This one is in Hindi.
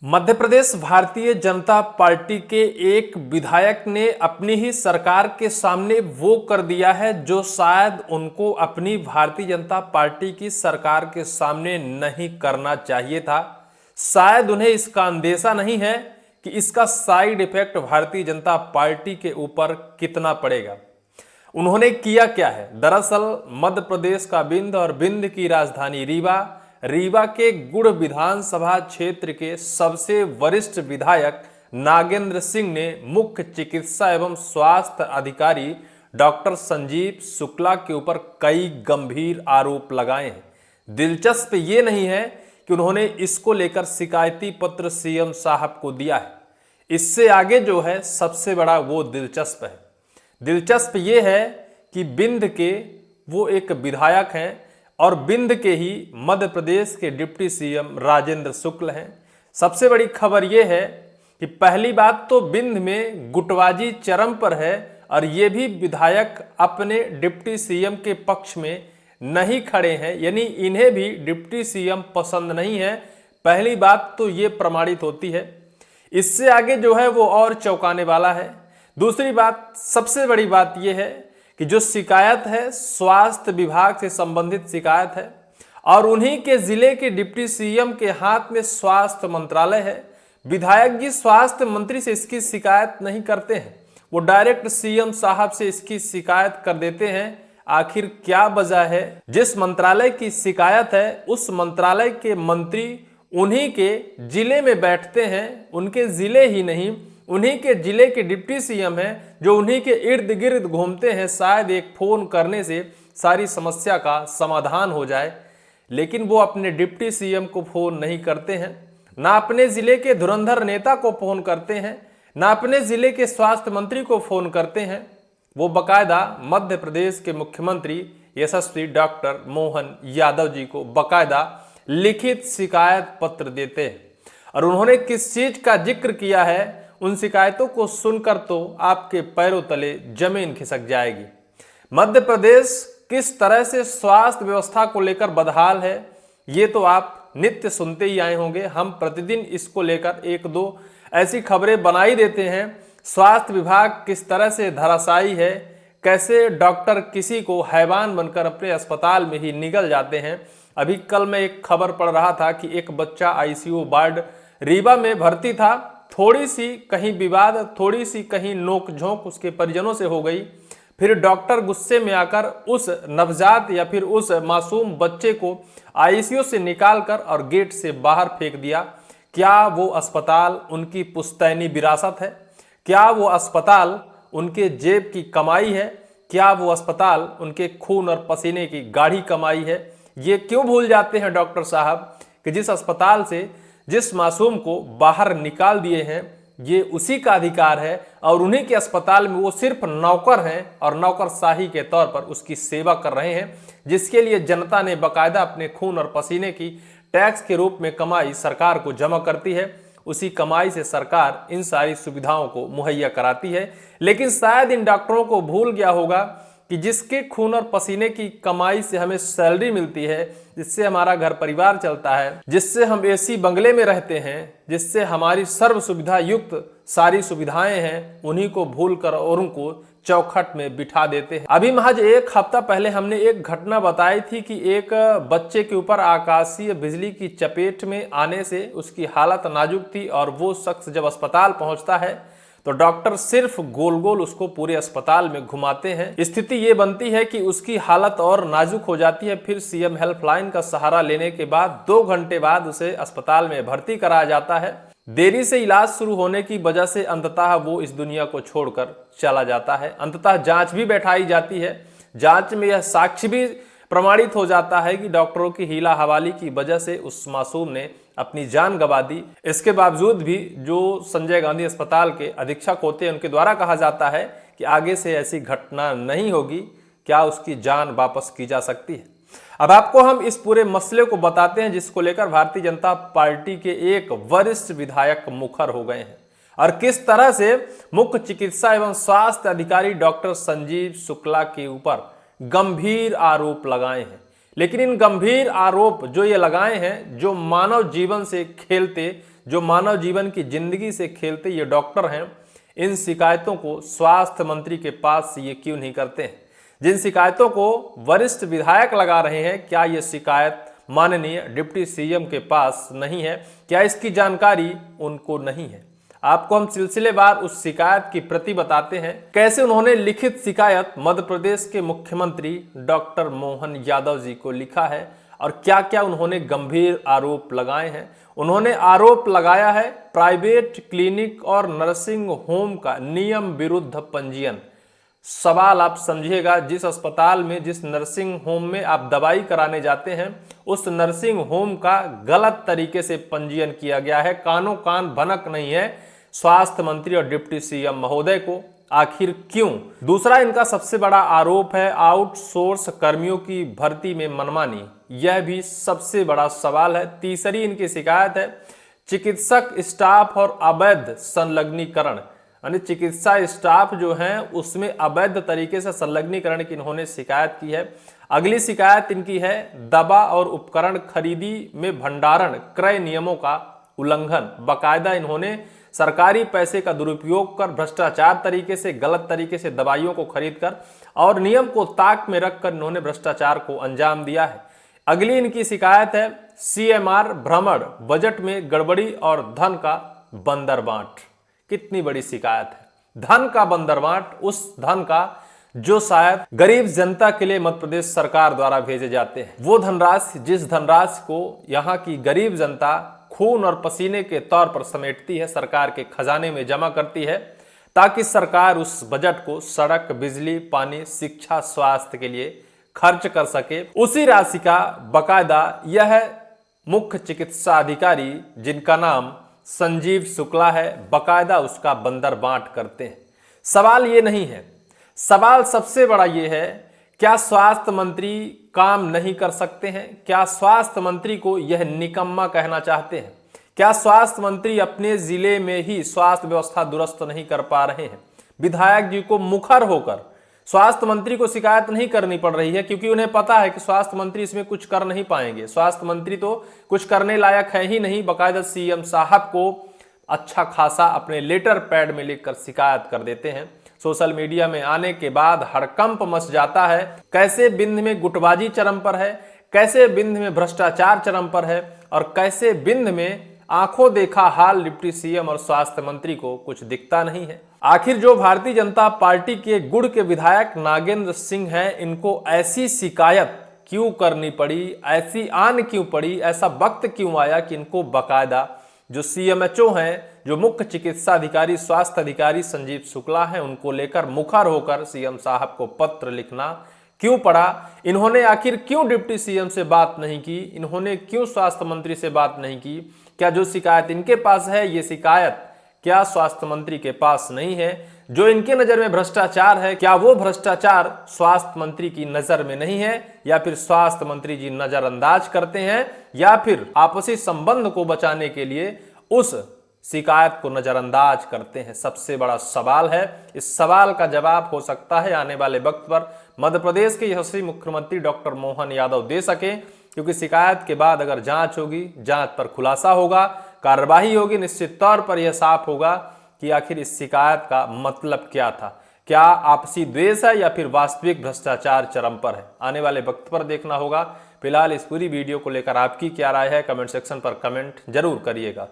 मध्य प्रदेश भारतीय जनता पार्टी के एक विधायक ने अपनी ही सरकार के सामने वो कर दिया है जो शायद उनको अपनी भारतीय जनता पार्टी की सरकार के सामने नहीं करना चाहिए था। शायद उन्हें इसका अंदेशा नहीं है कि इसका side effect Bharatiya Janata party के ऊपर कितना पड़ेगा। उन्होंने किया क्या है? दरअसल मध्य प्रदेश का बिंद और बिंद की राजधानी रीवा के गुड़ विधानसभा क्षेत्र के सबसे वरिष्ठ विधायक नागेंद्र सिंह ने मुख्य चिकित्सा एवं स्वास्थ्य अधिकारी डॉक्टर संजीव शुक्ला के ऊपर कई गंभीर आरोप लगाए हैं। दिलचस्प ये नहीं है कि उन्होंने इसको लेकर शिकायती पत्र सीएम साहब को दिया है। इससे आगे जो है सबसे बड़ा वो दिलचस्प है। दिलचस्प ये है कि बिंद के वो एक विधायक हैं और बिंद के ही मध्य प्रदेश के डिप्टी सीएम राजेंद्र शुक्ल हैं। सबसे बड़ी खबर यह है कि पहली बात तो बिंद में गुटबाजी चरम पर है और ये भी विधायक अपने डिप्टी सीएम के पक्ष में नहीं खड़े हैं, यानी इन्हें भी डिप्टी सीएम पसंद नहीं है। पहली बात तो ये प्रमाणित होती है। इससे आगे जो है वो और चौंकाने वाला है। दूसरी बात, सबसे बड़ी बात यह है कि जो शिकायत है स्वास्थ्य विभाग से संबंधित शिकायत है और उन्हीं के जिले के डिप्टी सीएम के हाथ में स्वास्थ्य मंत्रालय है। विधायक जी स्वास्थ्य मंत्री से इसकी शिकायत नहीं करते हैं, वो डायरेक्ट सीएम साहब से इसकी शिकायत कर देते हैं। आखिर क्या वजह है? जिस मंत्रालय की शिकायत है उस मंत्रालय के मंत्री उन्हीं के जिले में बैठते हैं, उनके जिले ही नहीं उन्हीं के जिले के डिप्टी सीएम हैं जो उन्हीं के इर्द गिर्द घूमते हैं। शायद एक फोन करने से सारी समस्या का समाधान हो जाए, लेकिन वो अपने डिप्टी सीएम को फोन नहीं करते हैं, ना अपने जिले के धुरंधर नेता को फोन करते हैं, ना अपने जिले के स्वास्थ्य मंत्री को फोन करते हैं। वो बकायदा मध्य प्रदेश के मुख्यमंत्री यशस्वी डॉक्टर मोहन यादव जी को बकायदा लिखित शिकायत पत्र देते हैं। और उन्होंने किस चीज का जिक्र किया है, उन शिकायतों को सुनकर तो आपके पैरों तले जमीन खिसक जाएगी। मध्य प्रदेश किस तरह से स्वास्थ्य व्यवस्था को लेकर बदहाल है ये तो आप नित्य सुनते ही आए होंगे। हम प्रतिदिन इसको लेकर एक दो ऐसी खबरें बना ही देते हैं। स्वास्थ्य विभाग किस तरह से धराशायी है, कैसे डॉक्टर किसी को हैवान बनकर अपने अस्पताल में ही निगल जाते हैं। अभी कल मैं एक खबर पढ़ रहा था कि एक बच्चा आईसीयू वार्ड रीवा में भर्ती था। थोड़ी सी कहीं विवाद, थोड़ी सी कहीं नोकझोंक उसके परिजनों से हो गई। फिर डॉक्टर गुस्से में आकर उस नवजात या फिर उस मासूम बच्चे को आईसीयू से निकालकर और गेट से बाहर फेंक दिया। क्या वो अस्पताल उनकी पुश्तैनी विरासत है? क्या वो अस्पताल उनके जेब की कमाई है? क्या वो अस्पताल उनके खून और पसीने की गाढ़ी कमाई है? ये क्यों भूल जाते हैं डॉक्टर साहब कि जिस अस्पताल से जिस मासूम को बाहर निकाल दिए हैं ये उसी का अधिकार है और उन्हीं के अस्पताल में वो सिर्फ नौकर हैं और नौकरशाही के तौर पर उसकी सेवा कर रहे हैं, जिसके लिए जनता ने बाकायदा अपने खून और पसीने की टैक्स के रूप में कमाई सरकार को जमा करती है। उसी कमाई से सरकार इन सारी सुविधाओं को मुहैया कराती है। लेकिन शायद इन डॉक्टरों को भूल गया होगा कि जिसके खून और पसीने की कमाई से हमें सैलरी मिलती है, जिससे हमारा घर परिवार चलता है, जिससे हम एसी बंगले में रहते हैं, जिससे हमारी सर्व सुविधा युक्त सारी सुविधाएं हैं, उन्हीं को भूलकर और उनको चौखट में बिठा देते हैं। अभी महज एक हफ्ता पहले हमने एक घटना बताई थी कि एक बच्चे के ऊपर आकाशीय बिजली की चपेट में आने से उसकी हालत नाजुक थी और वो शख्स जब अस्पताल पहुंचता है तो डॉक्टर सिर्फ गोल गोल उसको पूरे अस्पताल में घुमाते हैं। स्थिति ये बनती है कि उसकी हालत और नाजुक हो जाती है। फिर सीएम हेल्पलाइन का सहारा लेने के बाद 2 घंटे बाद उसे अस्पताल में भर्ती कराया जाता है। देरी से इलाज शुरू होने की वजह से अंततः वो इस दुनिया को छोड़कर चला जाता है। अंततः जांच भी बैठाई जाती है। जांच में यह साक्ष्य भी प्रमाणित हो जाता है कि डॉक्टरों की हीला हवाली की वजह से उस मासूम ने अपनी जान गंवा दी। इसके बावजूद भी जो संजय गांधी अस्पताल के अधीक्षक होते हैं उनके द्वारा कहा जाता है कि आगे से ऐसी घटना नहीं होगी। क्या उसकी जान वापस की जा सकती है? अब आपको हम इस पूरे मसले को बताते हैं जिसको लेकर भारतीय जनता पार्टी के एक वरिष्ठ विधायक मुखर हो गए हैं और किस तरह से मुख्य चिकित्सा एवं स्वास्थ्य अधिकारी डॉक्टर संजीव शुक्ला के ऊपर गंभीर आरोप लगाए हैं। लेकिन इन गंभीर आरोप जो ये लगाए हैं, जो मानव जीवन से खेलते, जो मानव जीवन की जिंदगी से खेलते ये डॉक्टर हैं, इन शिकायतों को स्वास्थ्य मंत्री के पास ये क्यों नहीं करते हैं? जिन शिकायतों को वरिष्ठ विधायक लगा रहे हैं, क्या ये शिकायत माननीय डिप्टी सीएम के पास नहीं है? क्या इसकी जानकारी उनको नहीं है? आपको हम सिलसिलेवार उस शिकायत की प्रति बताते हैं, कैसे उन्होंने लिखित शिकायत मध्य प्रदेश के मुख्यमंत्री डॉक्टर मोहन यादव जी को लिखा है और क्या क्या उन्होंने गंभीर आरोप लगाए हैं। उन्होंने आरोप लगाया है प्राइवेट क्लिनिक और नर्सिंग होम का नियम विरुद्ध पंजीयन। सवाल आप समझिएगा, जिस अस्पताल में, जिस नर्सिंग होम में आप दवाई कराने जाते हैं, उस नर्सिंग होम का गलत तरीके से पंजीयन किया गया है। कानो कान भनक नहीं है स्वास्थ्य मंत्री और डिप्टी सीएम महोदय को, आखिर क्यों? दूसरा इनका सबसे बड़ा आरोप है आउटसोर्स कर्मियों की भर्ती में मनमानी, यह भी सबसे बड़ा सवाल है। तीसरी इनकी शिकायत है चिकित्सक स्टाफ और अवैध संलग्नीकरण, यानी चिकित्सा स्टाफ जो है उसमें अवैध तरीके से संलग्नीकरण की इन्होंने शिकायत की है। अगली शिकायत इनकी है दवा और उपकरण खरीदी में भंडारण क्रय नियमों का उल्लंघन। बाकायदा इन्होंने सरकारी पैसे का दुरुपयोग कर भ्रष्टाचार तरीके से, गलत तरीके से दवाइयों को खरीदकर और नियम को ताक में रखकर इन्होंने भ्रष्टाचार को अंजाम दिया है। अगली इनकी शिकायत है सीएमआर भ्रमण, बजट में गड़बड़ी और धन का बंदरबांट। कितनी बड़ी शिकायत है, धन का बंदरबांट, उस धन का जो शायद गरीब जनता के लिए मध्य प्रदेश सरकार द्वारा भेजे जाते हैं, वो धनराशि, जिस धनराशि को यहाँ की गरीब जनता खून और पसीने के तौर पर समेटती है, सरकार के खजाने में जमा करती है, ताकि सरकार उस बजट को सड़क, बिजली, पानी, शिक्षा, स्वास्थ्य के लिए खर्च कर सके। उसी राशि का बकायदा यह मुख्य चिकित्सा अधिकारी, जिनका नाम संजीव शुक्ला है, बकायदा उसका बंदरबांट करते हैं। सवाल ये नहीं है, सवाल सबसे बड़ा ये है, क्या स्वास्थ्य मंत्री काम नहीं कर सकते हैं? क्या स्वास्थ्य मंत्री को यह निकम्मा कहना चाहते हैं? क्या स्वास्थ्य मंत्री अपने जिले में ही स्वास्थ्य व्यवस्था दुरुस्त नहीं कर पा रहे हैं? विधायक जी को मुखर होकर स्वास्थ्य मंत्री को शिकायत नहीं करनी पड़ रही है, क्योंकि उन्हें पता है कि स्वास्थ्य मंत्री इसमें कुछ कर नहीं पाएंगे। स्वास्थ्य मंत्री तो कुछ करने लायक है ही नहीं। बाकायदा सीएम साहब को अच्छा खासा अपने लेटर पैड में लिखकर शिकायत कर देते हैं। सोशल मीडिया में आने के बाद हड़कंप मच जाता है। कैसे बिंद में गुटबाजी चरम पर है, कैसे बिंद में भ्रष्टाचार चरम पर है और कैसे बिंद में आंखों देखा हाल डिप्टी सीएम और स्वास्थ्य मंत्री को कुछ दिखता नहीं है। आखिर जो भारतीय जनता पार्टी के गुड़ के विधायक नागेंद्र सिंह हैं, इनको ऐसी शिकायत क्यों करनी पड़ी, ऐसी आन क्यों पड़ी, ऐसा वक्त क्यों आया कि इनको बकायदा जो सीएमएचओ हैं, जो मुख्य चिकित्सा अधिकारी, स्वास्थ्य अधिकारी संजीव शुक्ला हैं, उनको लेकर मुखर होकर सीएम साहब को पत्र लिखना क्यों पड़ा? इन्होंने आखिर क्यों डिप्टी सीएम से बात नहीं की? इन्होंने क्यों स्वास्थ्य मंत्री से बात नहीं की? क्या जो शिकायत इनके पास है, ये शिकायत क्या स्वास्थ्य मंत्री के पास नहीं है? जो इनके नजर में भ्रष्टाचार है, क्या वो भ्रष्टाचार स्वास्थ्य मंत्री की नजर में नहीं है, या फिर स्वास्थ्य मंत्री जी नजरअंदाज करते हैं, या फिर आपसी संबंध को बचाने के लिए उस शिकायत को नजरअंदाज करते हैं? सबसे बड़ा सवाल है। इस सवाल का जवाब हो सकता है आने वाले वक्त पर मध्य प्रदेश के यशस्वी मुख्यमंत्री डॉक्टर मोहन यादव दे सके, क्योंकि शिकायत के बाद अगर जांच होगी, जांच पर खुलासा होगा, कार्रवाई होगी, निश्चित तौर पर यह साफ होगा कि आखिर इस शिकायत का मतलब क्या था। क्या आपसी द्वेष है या फिर वास्तविक भ्रष्टाचार चरम पर है? आने वाले वक्त पर देखना होगा। फिलहाल इस पूरी वीडियो को लेकर आपकी क्या राय है, कमेंट सेक्शन पर कमेंट जरूर करिएगा।